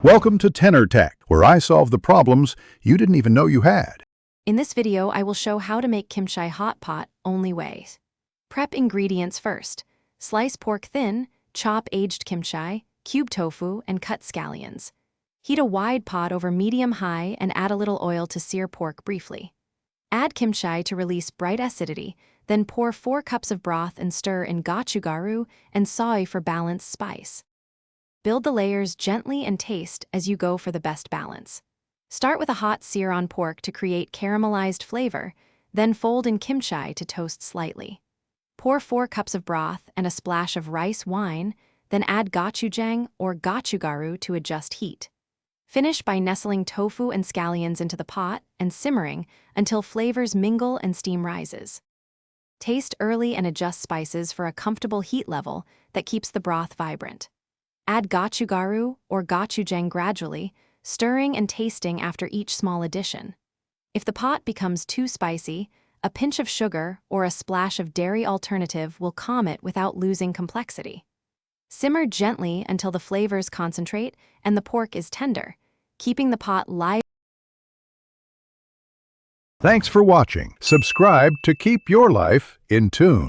Welcome to Tenor Tech, where I solve the problems you didn't even know you had. In this video, I will show how to make kimchi hot pot only way. Prep ingredients first. Slice pork thin, chop aged kimchi, cube tofu, and cut scallions. Heat a wide pot over medium-high and add a little oil to sear pork briefly. Add kimchi to release bright acidity, then pour 4 cups of broth and stir in gochugaru and soy for balanced spice. Build the layers gently and taste as you go for the best balance. Start with a hot sear on pork to create caramelized flavor, then fold in kimchi to toast slightly. Pour 4 cups of broth and a splash of rice wine, then add gochujang or gochugaru to adjust heat. Finish by nestling tofu and scallions into the pot and simmering until flavors mingle and steam rises. Taste early and adjust spices for a comfortable heat level that keeps the broth vibrant. Add gochugaru or gochujang gradually, stirring and tasting after each small addition. If the pot becomes too spicy, a pinch of sugar or a splash of dairy alternative will calm it without losing complexity. Simmer gently until the flavors concentrate and the pork is tender, keeping the pot live. Thanks for watching. Subscribe to keep your life in tune.